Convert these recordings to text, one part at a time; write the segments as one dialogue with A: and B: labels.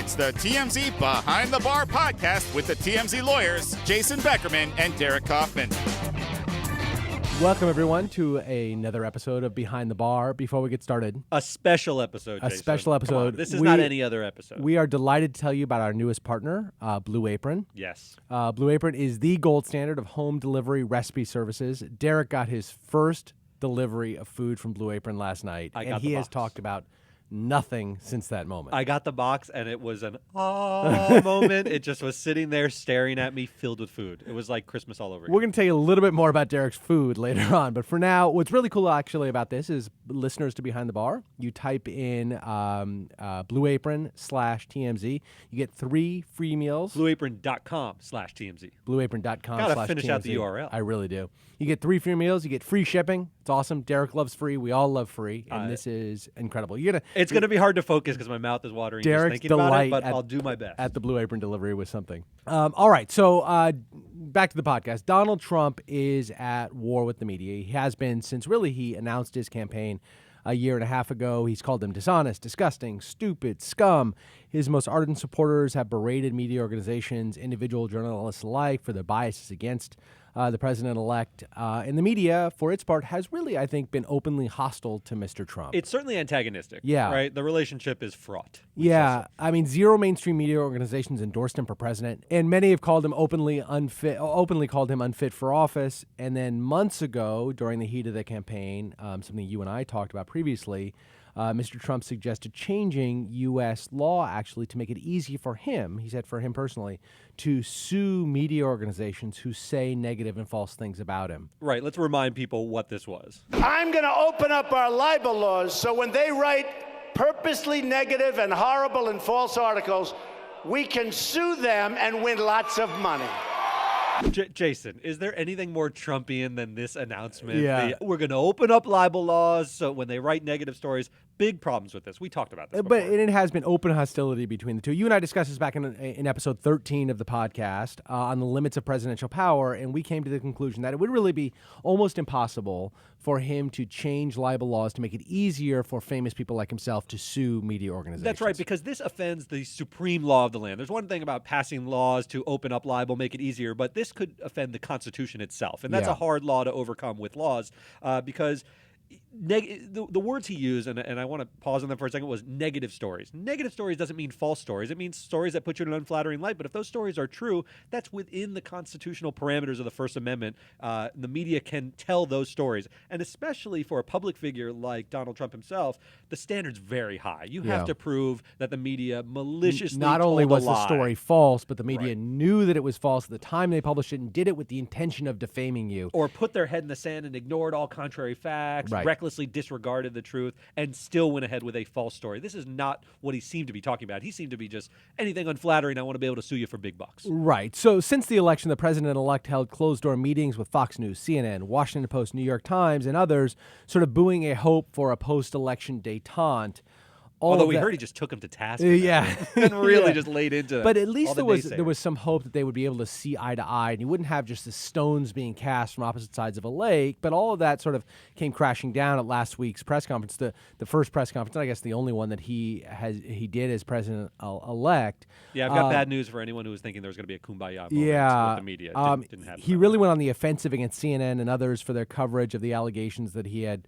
A: It's the TMZ Behind the Bar podcast with the TMZ lawyers, Jason Beckerman and Derek Kaufman.
B: Welcome, everyone, to another episode of Behind the Bar. Before we get started,
C: A special episode, Jason.
B: A special episode.
C: This is not any other episode.
B: We are delighted to tell you about our newest partner, Blue Apron.
C: Yes.
B: Blue Apron is the gold standard of home delivery recipe services. Derek got his first delivery of food from Blue Apron last night, and he has talked about nothing since that moment.
C: I got the box, and it was an moment. It just was sitting there staring at me, filled with food. It was like Christmas all over again.
B: We're going to tell you a little bit more about Derek's food later on, but for now, what's really cool actually about this is listeners to Behind the Bar. You type in Blue Apron/TMZ. You get 3 free meals.
C: BlueApron.com/TMZ.
B: BlueApron.com/TMZ.
C: Gotta finish out the URL.
B: I really do. You get 3 free meals. You get free shipping. It's awesome. Derek loves free. We all love free, and this is incredible.
C: It's going to be hard to focus because my mouth is watering
B: Derek's
C: just thinking about it, but
B: delight
C: I'll do my best.
B: At the Blue Apron delivery with something. All right, so back to the podcast. Donald Trump is at war with the media. He has been since really he announced his campaign a year and a half ago. He's called them dishonest, disgusting, stupid, scum. His most ardent supporters have berated media organizations, individual journalists alike for their biases against the president-elect. And the media, for its part, has really, I think, been openly hostile to Mr. Trump.
C: It's certainly antagonistic.
B: Yeah.
C: Right? The relationship is fraught.
B: Yeah. I mean, 0 mainstream media organizations endorsed him for president, and many have called him openly called him unfit for office. And then months ago, during the heat of the campaign, something you and I talked about previously, Mr. Trump suggested changing U.S. law actually to make it easy for him, he said for him personally, to sue media organizations who say negative and false things about him.
C: Right. Let's remind people what this was.
D: I'm going to open up our libel laws so when they write purposely negative and horrible and false articles, we can sue them and win lots of money.
C: Jason, is there anything more Trumpian than this announcement?
B: Yeah.
C: We're going to open up libel laws so when they write negative stories, big problems with this. We talked about this before.
B: But it has been open hostility between the two. You and I discussed this back in episode 13 of the podcast on the limits of presidential power, and we came to the conclusion that it would really be almost impossible for him to change libel laws to make it easier for famous people like himself to sue media organizations.
C: That's right, because this offends the supreme law of the land. There's one thing about passing laws to open up libel, make it easier, but this could offend the Constitution itself, and that's a hard law to overcome with laws because the words he used, and I want to pause on them for a second, was negative stories. Negative stories doesn't mean false stories. It means stories that put you in an unflattering light. But if those stories are true, that's within the constitutional parameters of the First Amendment. The media can tell those stories. And especially for a public figure like Donald Trump himself, the standard's very high. You have to prove that the media maliciously
B: not only
C: told
B: was
C: a lie.
B: the story false, but the media knew that it was false at the time they published it and did it with the intention of defaming you.
C: Or put their head in the sand and ignored all contrary facts,
B: Right.
C: recklessly disregarded the truth, and still went ahead with a false story. This is not what he seemed to be talking about. He seemed to be just anything unflattering, I want to be able to sue you for big bucks.
B: Right. So since the election, the president-elect held closed-door meetings with Fox News, CNN, Washington Post, New York Times, and others, sort of buoying a hope for a post-election détente.
C: Although we heard he just took him to task. And really just laid into.
B: But at least there
C: naysayers.
B: was some hope that they would be able to see eye to eye, and you wouldn't have just the stones being cast from opposite sides of a lake. But all of that sort of came crashing down at last week's press conference, the first press conference, and I guess the only one that he did as president-elect.
C: Yeah, I've got bad news for anyone who was thinking there was going to be a kumbaya moment with the media. Didn't happen.
B: He really went on the offensive against CNN and others for their coverage of the allegations that he had.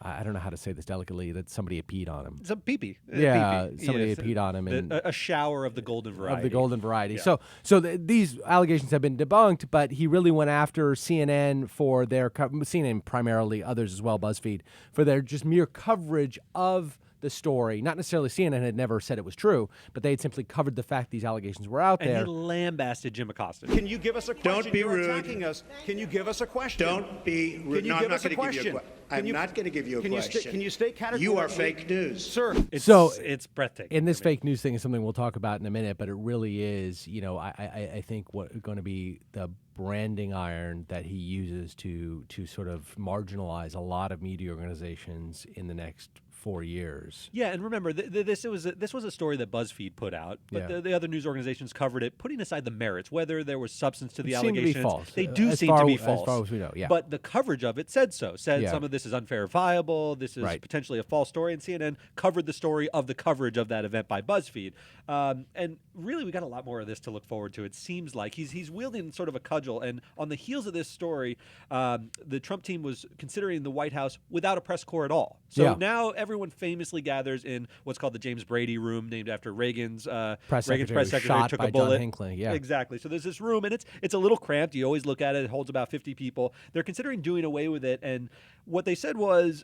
B: I don't know how to say this delicately, that somebody had peed on him.
C: Some pee-pee.
B: Yeah,
C: pee-pee.
B: somebody had peed on him. And
C: a shower of the golden variety.
B: Of the golden variety.
C: Yeah.
B: So these allegations have been debunked, but he really went after CNN for their, CNN primarily, others as well, BuzzFeed, for their just mere coverage of the story. Not necessarily CNN had never said it was true, but they had simply covered the fact these allegations were out there.
C: And he lambasted Jim Acosta.
E: Can you give us a question?
D: Don't be
E: You're
D: rude.
E: attacking us. Can you give us a question?
D: Don't be rude.
E: Can you
D: No,
E: give
D: I'm
E: us
D: not
E: a
D: going to give you a
E: question?
D: question. I'm not going to give you a question.
E: Can you state categorically?
D: You are fake news.
E: Sir.
C: It's breathtaking.
B: And this fake news thing is something we'll talk about in a minute, but it really is, I think what going to be the branding iron that he uses to sort of marginalize a lot of media organizations in the next 4 years.
C: Yeah, and remember, this was a story that BuzzFeed put out, but
B: Yeah.
C: the other news organizations covered it, putting aside the merits, whether there was substance to the
B: It seemed to be
C: allegations.
B: false.
C: They do
B: As
C: seem
B: far-
C: to be
B: as
C: false.
B: far as we know, yeah.
C: But the coverage of it said so. Said
B: Yeah.
C: some of this is unverifiable, this is
B: Right.
C: potentially a false story, and CNN covered the story of the coverage of that event by BuzzFeed. And really, we got a lot more of this to look forward to. It seems like he's wielding sort of a cudgel, and on the heels of this story, the Trump team was considering the White House without a press corps at all. So
B: Yeah.
C: now everyone famously gathers in what's called the James Brady room, named after Reagan's press
B: secretary was
C: secretary
B: shot
C: took
B: by
C: a
B: John
C: bullet.
B: Hinckley, yeah.
C: Exactly. So there's this room, and it's a little cramped. You always look at it; it holds about 50 people. They're considering doing away with it, and what they said was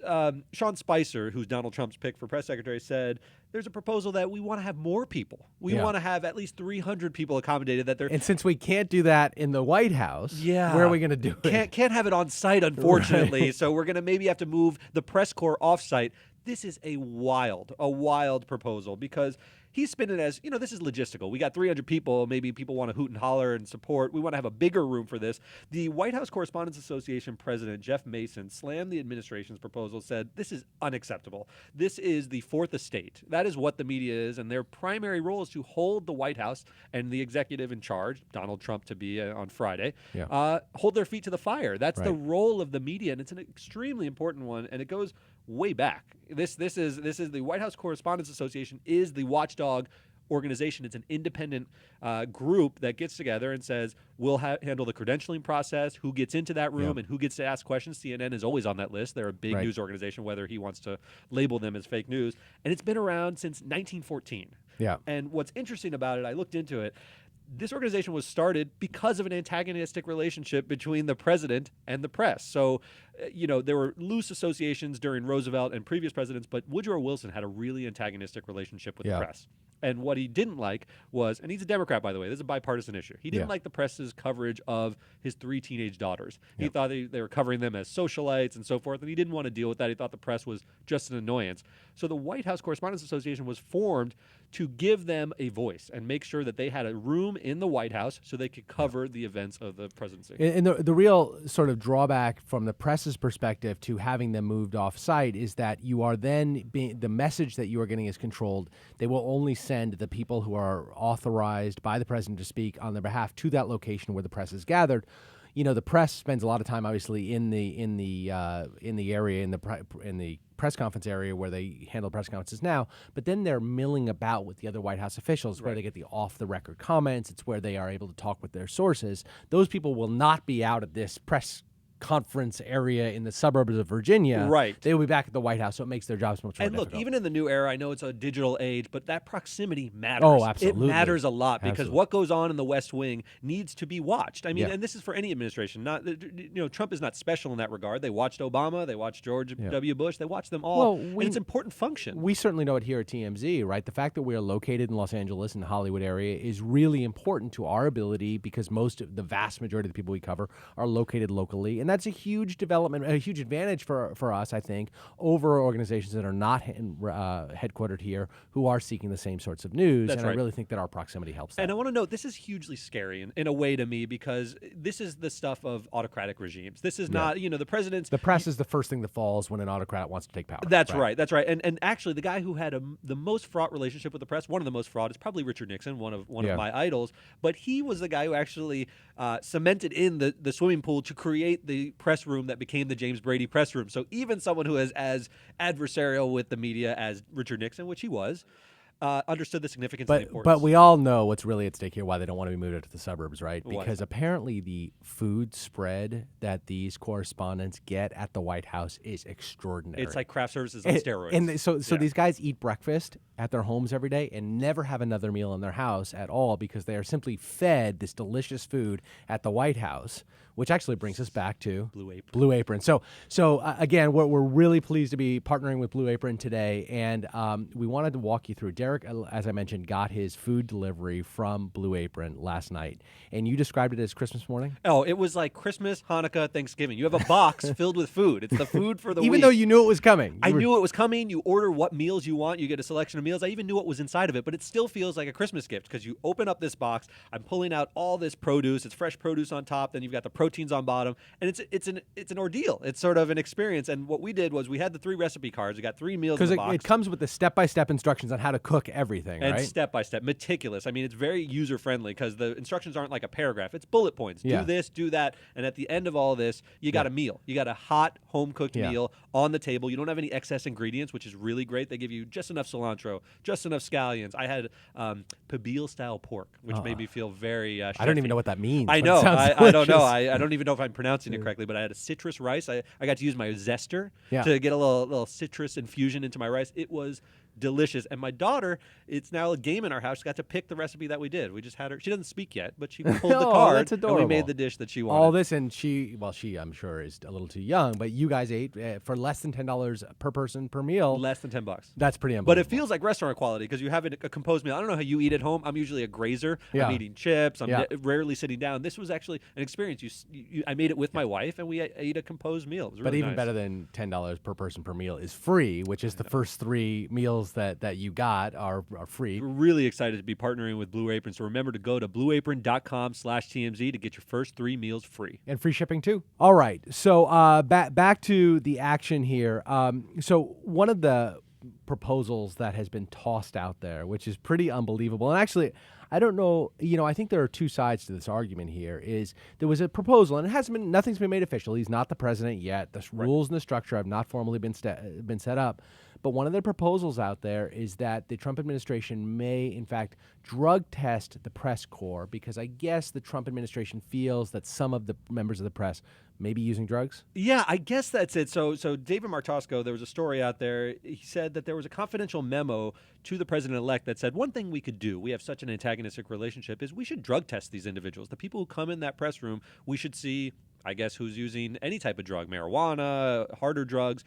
C: Sean Spicer, who's Donald Trump's pick for press secretary, said there's a proposal that we want to have more people. We
B: Yeah.
C: want to have at least 300 people accommodated. That they're
B: And since we can't do that in the White House,
C: Yeah.
B: where are we going to do it?
C: can't have it on site, unfortunately.
B: Right.
C: So we're going to maybe have to move the press corps off site. This is a wild proposal because he's spinning it as, this is logistical. We got 300 people. Maybe people want to hoot and holler and support. We want to have a bigger room for this. The White House Correspondents Association president, Jeff Mason, slammed the administration's proposal, said, this is unacceptable. This is the fourth estate. That is what the media is, and their primary role is to hold the White House and the executive in charge, Donald Trump to be on Friday, hold their feet to the fire. That's the role of the media, and it's an extremely important one, and it goes way back. This is the White House Correspondents Association is the watchdog organization. It's an independent group that gets together and says, we'll handle the credentialing process, who gets into that room and who gets to ask questions. CNN is always on that list. They're a big news organization, whether he wants to label them as fake news. And it's been around since 1914.
B: Yeah.
C: And what's interesting about it, I looked into it, this organization was started because of an antagonistic relationship between the president and the press. So, there were loose associations during Roosevelt and previous presidents, but Woodrow Wilson had a really antagonistic relationship with the press. And what he didn't like was, and he's a Democrat, by the way, this is a bipartisan issue. He didn't like the press's coverage of his 3 teenage daughters. He thought they were covering them as socialites and so forth, and he didn't want to deal with that. He thought the press was just an annoyance. So the White House Correspondents Association was formed to give them a voice and make sure that they had a room in the White House so they could cover the events of the presidency.
B: And the real sort of drawback from the press's perspective to having them moved off site is that you are then the message that you are getting is controlled. They will only send the people who are authorized by the president to speak on their behalf to that location where the press is gathered. The press spends a lot of time, obviously, in the area in the press conference area where they handle press conferences now. But then they're milling about with the other White House officials, where they get the off-the-record comments. It's where they are able to talk with their sources. Those people will not be out at this press conference area in the suburbs of Virginia.
C: Right.
B: They will be back at the White House, so it makes their jobs much more
C: And look,
B: difficult.
C: even in the new era, I know it's a digital age, but that proximity matters.
B: Oh, absolutely.
C: It matters a lot because
B: Absolutely.
C: what goes on in the West Wing needs to be watched. I mean,
B: Yeah.
C: and this is for any administration. Not, Trump is not special in that regard. They watched Obama, they watched George W. Bush, they watched them all, and it's an important function.
B: We certainly know it here at TMZ, right? The fact that we are located in Los Angeles in the Hollywood area is really important to our ability because the vast majority of the people we cover are located locally, and that's a huge development, a huge advantage for us, I think, over organizations that are not headquartered here who are seeking the same sorts of news.
C: That's
B: and
C: right.
B: I really think that our proximity helps that.
C: And I want to note, this is hugely scary in a way to me because this is the stuff of autocratic regimes. This is not, the president's...
B: The press is the first thing that falls when an autocrat wants to take power.
C: That's right. That's right. And actually, the guy who had the most fraught relationship with the press, one of the most fraught, is probably Richard Nixon, one of my idols. But he was the guy who actually cemented in the swimming pool to create the press room that became the James Brady press room. So even someone who is as adversarial with the media as Richard Nixon, which he was, understood the significance and the importance.
B: But we all know what's really at stake here, why they don't want to be moved out to the suburbs, right?
C: Why is
B: Because
C: that?
B: apparently the food spread that these correspondents get at the White House is extraordinary.
C: It's like craft services on steroids.
B: And so
C: Yeah.
B: these guys eat breakfast at their homes every day and never have another meal in their house at all because they are simply fed this delicious food at the White House, which actually brings us back to
C: Blue
B: Apron. So again, we're really pleased to be partnering with Blue Apron today, and we wanted to walk you through. Derek, as I mentioned, got his food delivery from Blue Apron last night, and you described it as Christmas morning?
C: Oh, it was like Christmas, Hanukkah, Thanksgiving. You have a box filled with food. It's the food for the
B: Even
C: week.
B: though you knew it was coming.
C: I knew it was coming. You order what meals you want. You get a selection of meals. I even knew what was inside of it, but it still feels like a Christmas gift because you open up this box. I'm pulling out all this produce. It's fresh produce on top. Then you've got the protein proteins on bottom, and it's an ordeal. It's sort of an experience. And what we did was we had the 3 recipe cards. We got 3 meals in the box.
B: Because it comes with the step-by-step instructions on how to cook everything,
C: and
B: right?
C: step-by-step, meticulous. I mean, it's very user-friendly because the instructions aren't like a paragraph. It's bullet points.
B: Yeah.
C: Do this, do that. And at the end of all this, you got a meal. You got a hot, home-cooked meal on the table. You don't have any excess ingredients, which is really great. They give you just enough cilantro, just enough scallions. I had Pabille-style pork, which made me feel very
B: I don't even know what that means.
C: I
B: but
C: know.
B: it sounds
C: I don't know.
B: delicious.
C: I don't even know if I'm pronouncing it correctly, but I had a citrus rice. I got to use my zester
B: Yeah.
C: to get a little citrus infusion into my rice. It was delicious. And my daughter, it's now a game in our house. She got to pick the recipe that we did. We just had her. She doesn't speak yet, but she pulled the
B: Oh,
C: card,
B: that's
C: and we
B: adorable.
C: made the dish that she wanted.
B: All this, and she, I'm sure, is a little too young, but you guys ate for less than $10 per person per meal.
C: Less than $10.
B: That's pretty unbelievable.
C: But it feels like restaurant quality because you have a composed meal. I don't know how you eat at home. I'm usually a grazer.
B: Yeah.
C: I'm eating chips. I'm
B: Yeah.
C: rarely sitting down. This was actually an experience. I made it with my wife, and we ate a composed meal. It was really
B: But even
C: nice.
B: better than $10 per person per meal is free, which is the first 3 meals that you got are free.
C: We're really excited to be partnering with Blue Apron. So remember to go to blueapron.com/TMZ to get your first 3 meals free.
B: And free shipping too. All right. So back to the action here. So one of the proposals that has been tossed out there, which is pretty unbelievable, and actually, I don't know. I think there are 2 sides to this argument here. Is there was a proposal, and nothing's been made official. He's not the president yet. The rules and the structure have not formally been set up. But one of the proposals out there is that the Trump administration may, in fact, drug test the press corps because I guess the Trump administration feels that some of the members of the press may be using drugs.
C: Yeah, I guess that's it. So David Martosco, there was a story out there. He said that there was a confidential memo to the president-elect that said one thing we could do, we have such an antagonistic relationship, is we should drug test these individuals. The people who come in that press room, we should see, I guess, who's using any type of drug, marijuana, harder drugs.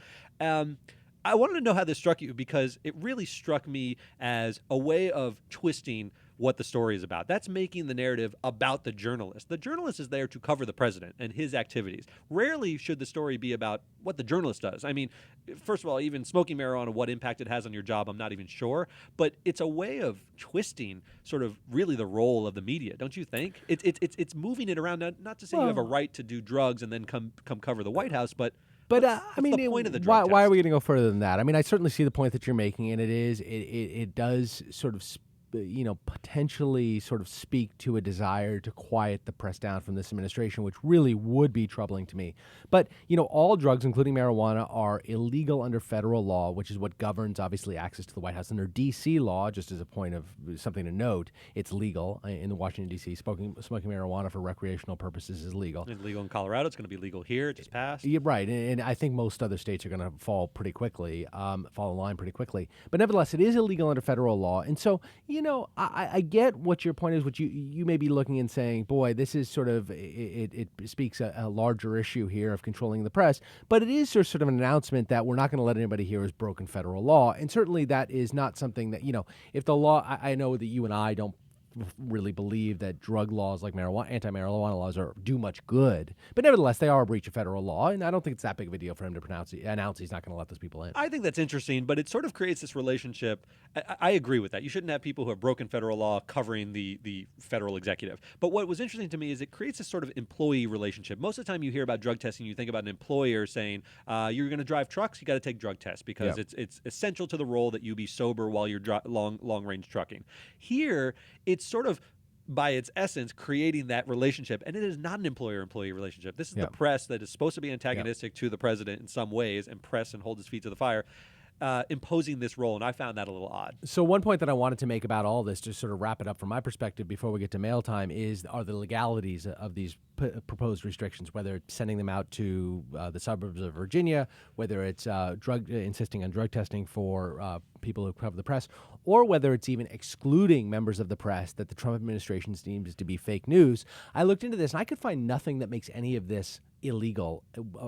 C: I wanted to know how this struck you because it really struck me as a way of twisting what the story is about. That's making the narrative about the journalist. The journalist is there to cover the president and his activities. Rarely should the story be about what the journalist does. I mean, first of all, even smoking marijuana, what impact it has on your job, I'm not even sure. But it's a way of twisting sort of really the role of the media, don't you think? It's moving it around, not to say you have a right to do drugs and then come cover the White House, but
B: I mean,
C: the point of the drug
B: why are
C: test?
B: we going to go further than that? I mean, I certainly see the point that you're making, and it does sort of potentially sort of speak to a desire to quiet the press down from this administration, which really would be troubling to me. But, all drugs, including marijuana, are illegal under federal law, which is what governs, obviously, access to the White House. Under D.C. law, just as a point of something to note, it's legal in the Washington, D.C. Smoking marijuana for recreational purposes is legal.
C: it's legal in Colorado. It's going to be legal here. It just passed.
B: Yeah, right, and I think most other states are going to fall in line pretty quickly. But nevertheless, it is illegal under federal law, and so I get what your point is. What you may be looking and saying, boy, this is sort of it speaks a larger issue here of controlling the press. But it is sort of an announcement that we're not going to let anybody here who's broken federal law, and certainly that is not something that if the law. I know that you and I don't really believe that drug laws like anti-marijuana laws do much good. But nevertheless, they are a breach of federal law, and I don't think it's that big of a deal for him to announce he's not going to let those people in.
C: I think that's interesting, but it sort of creates this relationship. I agree with that. You shouldn't have people who have broken federal law covering the federal executive. But what was interesting to me is it creates this sort of employee relationship. Most of the time you hear about drug testing, you think about an employer saying, you're going to drive trucks, you got to take drug tests because it's essential to the role that you be sober while you're long-range trucking. Here, it's sort of by its essence creating that relationship, and it is not an employer-employee relationship. This is the press that is supposed to be antagonistic to the president in some ways and press and hold his feet to the fire, imposing this role, and I found that a little odd.
B: So one point that I wanted to make about all this, to sort of wrap it up from my perspective before we get to mail time, are the legalities of these proposed restrictions, whether it's sending them out to the suburbs of Virginia, whether it's insisting on drug testing for people who cover the press, or whether it's even excluding members of the press that the Trump administration deems to be fake news. I looked into this, and I could find nothing that makes any of this illegal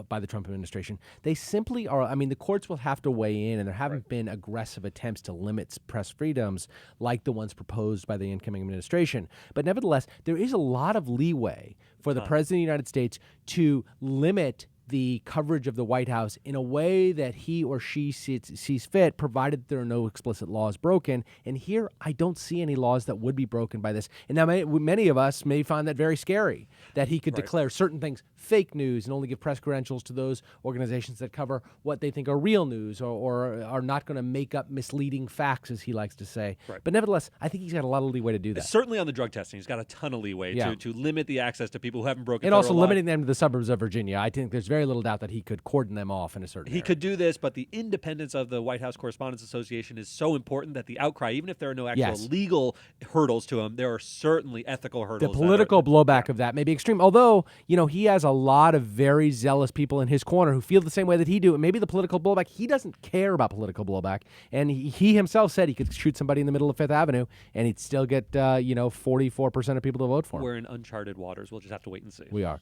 B: by the Trump administration. They simply are. I mean, the courts will have to weigh in, and there haven't been aggressive attempts to limit press freedoms like the ones proposed by the incoming administration. But nevertheless, there is a lot of leeway for the president of the United States to limit the coverage of the White House in a way that he or she sees fit, provided there are no explicit laws broken. And here, I don't see any laws that would be broken by this. And now many of us may find that very scary, that he could declare certain things fake news and only give press credentials to those organizations that cover what they think are real news or are not going to make up misleading facts, as he likes to say.
C: Right.
B: But nevertheless, I think he's got a lot of leeway to do that.
C: Certainly on the drug testing, he's got a ton of leeway to limit the access to people who haven't broken
B: and
C: federal
B: also
C: law.
B: limiting them to the suburbs of Virginia. I think there's very little doubt that he could cordon them off in a certain
C: He
B: area.
C: could do this, but the independence of the White House Correspondents Association is so important that the outcry, even if there are no actual legal hurdles to him, there are certainly ethical hurdles.
B: The political blowback of that may be extreme. Although, he has a lot of very zealous people in his corner who feel the same way that he do. And maybe the political blowback, he doesn't care about political blowback. And he himself said he could shoot somebody in the middle of Fifth Avenue and he'd still get, 44% of people to vote for him.
C: We're in uncharted waters. We'll just have to wait and see.
B: We are.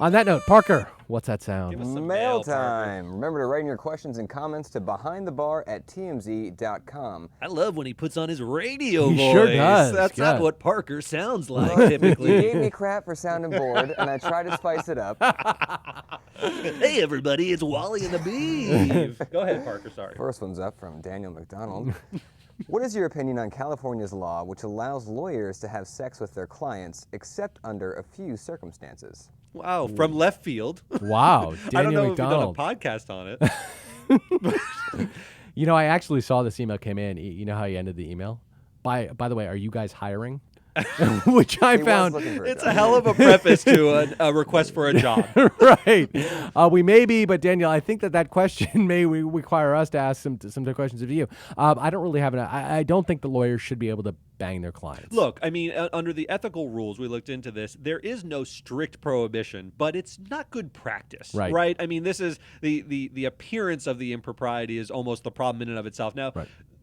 B: On that note, Parker, what's that sound?
C: Give us some
F: Mail
C: Parker.
F: time. Remember to write in your questions and comments to behindthebar@tmz.com.
C: I love when he puts on his radio
B: He
C: voice.
B: sure does.
C: That's not
B: Good.
C: what Parker sounds like
F: You
C: typically.
F: gave me crap for sounding bored, and I tried to spice it up.
C: Hey, everybody, it's Wally and the Beef. Go ahead, Parker. Sorry.
F: First one's up from Daniel McDonald. What is your opinion on California's law which allows lawyers to have sex with their clients except under a few circumstances?
C: Wow, from left field.
B: Wow,
C: I don't
B: Daniel
C: know
B: McDonald.
C: if we've done a podcast on it.
B: I actually saw this email came in. You know how he ended the email? By the way, are you guys hiring? Which I
F: He was
B: found.
F: looking for a
C: It's
F: job.
C: a hell of a preface to a request for a job.
B: Right. We may be, but Daniel, I think that question may require us to ask some questions of you. I don't really have I don't think the lawyers should be able to bang their clients.
C: Look, I mean, under the ethical rules, we looked into this. There is no strict prohibition, but it's not good practice,
B: Right.
C: I mean, this is the appearance of the impropriety is almost the problem in and of itself. Now,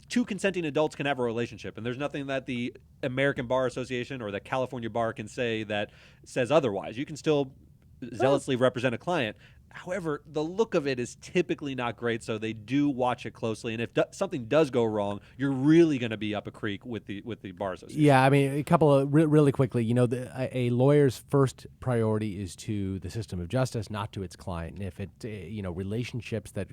C: two consenting adults can have a relationship, and there's nothing that the American Bar Association or the California Bar can say that says otherwise. You can still zealously represent a client. However, the look of it is typically not great, so they do watch it closely. And if something does go wrong, you're really going to be up a creek with the bar association.
B: Yeah, I mean, a couple of really quickly. A lawyer's first priority is to the system of justice, not to its client. And if it, relationships that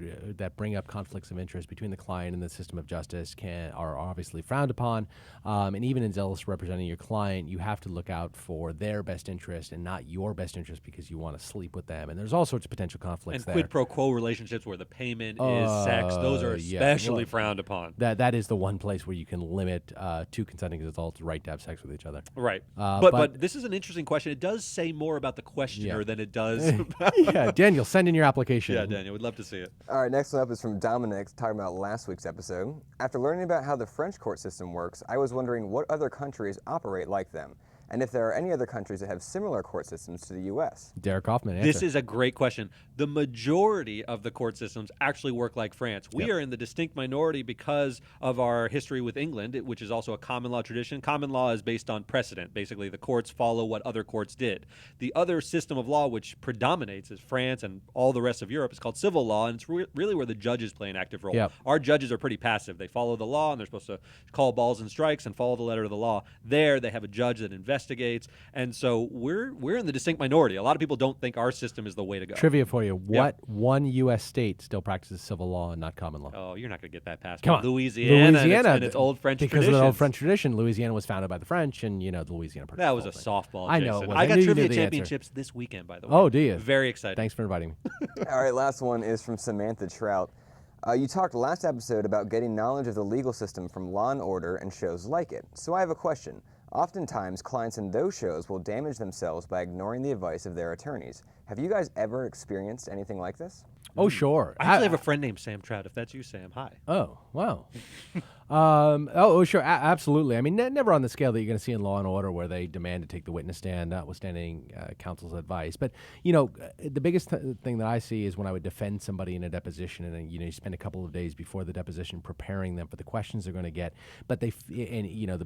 B: bring up conflicts of interest between the client and the system of justice are obviously frowned upon. And even in zealous representing your client, you have to look out for their best interest and not your best interest because you want to sleep with them. And there's all sorts of potential conflicts
C: And
B: there.
C: quid pro quo relationships where the payment is sex, those are especially frowned upon.
B: That is the one place where you can limit two consenting adults' right to have sex with each other.
C: Right.
B: But
C: But this is an interesting question. It does say more about the questioner than it does about...
B: Yeah, Daniel, send in your application.
C: Yeah, Daniel, we'd love to see it.
F: All right, next one up is from Dominic, talking about last week's episode. After learning about how the French court system works, I was wondering what other countries operate like them, and if there are any other countries that have similar court systems to the U.S.
B: Derek Kaufman, answer.
C: This is a great question. The majority of the court systems actually work like France. We are in the distinct minority because of our history with England, which is also a common law tradition. Common law is based on precedent. Basically, the courts follow what other courts did. The other system of law which predominates is France and all the rest of Europe. It's called civil law, and it's really where the judges play an active role.
B: Yep.
C: Our judges are pretty passive. They follow the law, and they're supposed to call balls and strikes and follow the letter of the law. There, they have a judge that investigates, and so we're in the distinct minority. A lot of people don't think our system is the way to go.
B: Trivia for you. What one U.S. state still practices civil law and not common law?
C: Oh, you're not going to get that past
B: Come
C: me.
B: on.
C: Louisiana and its old French
B: because
C: traditions.
B: of the old French tradition. Louisiana was founded by the French, and, the Louisiana purchased
C: That was a
B: the whole thing.
C: softball,
B: I
C: Jason.
B: know it was.
C: I got
B: knew you knew
C: trivia
B: the answer.
C: championships this weekend, by the way.
B: Oh, do you?
C: Very exciting.
B: Thanks for inviting me.
F: All right, last one is from Samantha Trout. You talked last episode about getting knowledge of the legal system from Law & Order and shows like it. So I have a question. Oftentimes, clients in those shows will damage themselves by ignoring the advice of their attorneys. Have you guys ever experienced anything like this?
B: Oh, sure.
C: I actually have a friend named Sam Trout. If that's you, Sam, hi.
B: Oh, wow. Sure, absolutely. I mean, never on the scale that you're going to see in Law & Order where they demand to take the witness stand, notwithstanding counsel's advice. But, the biggest thing that I see is when I would defend somebody in a deposition and, you spend a couple of days before the deposition preparing them for the questions they're going to get. But the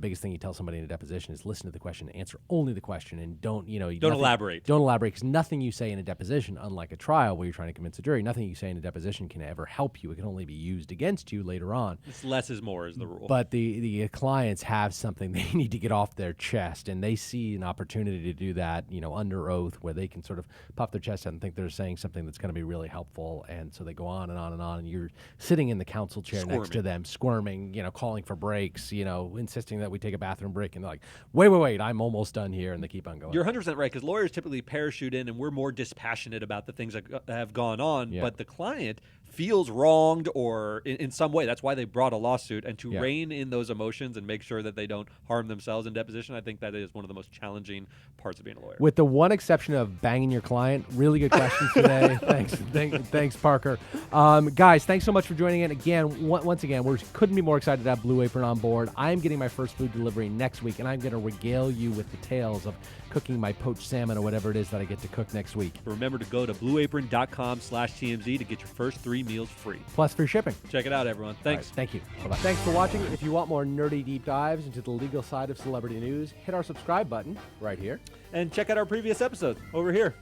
B: biggest thing you tell somebody in a deposition is listen to the question, answer only the question, and don't
C: Don't elaborate.
B: Don't elaborate because nothing you say in a deposition, unlike a trial where you're trying to convince a jury, nothing you say in a deposition can ever help you. It can only be used against you later on.
C: It's less is more is the rule.
B: But the clients have something they need to get off their chest, and they see an opportunity to do that, under oath, where they can sort of puff their chest out and think they're saying something that's going to be really helpful. And so they go on and on and on, and you're sitting in the counsel chair next to them, squirming, calling for breaks, insisting that we take a bathroom break, and they're like, wait, I'm almost done here, and they keep on going.
C: You're 100% right, because lawyers typically parachute in, and we're more dispassionate about the things that have gone on, but the client feels wronged or in some way. That's why they brought a lawsuit, and to rein in those emotions and make sure that they don't harm themselves in deposition, I think that is one of the most challenging parts of being a lawyer.
B: With the one exception of banging your client. Really good questions today. Thanks, Parker. Guys, thanks so much for joining in. Again, once again, we couldn't be more excited to have Blue Apron on board. I'm getting my first food delivery next week, and I'm going to regale you with the tales of cooking my poached salmon or whatever it is that I get to cook next week.
C: Remember to go to blueapron.com/TMZ to get your first 3 meals free.
B: Plus free shipping.
C: Check it out, everyone. Thanks.
B: Right, thank you. Bye-bye. Thanks for watching. If you want more nerdy deep dives into the legal side of celebrity news, hit our subscribe button right here.
C: And check out our previous episodes over here.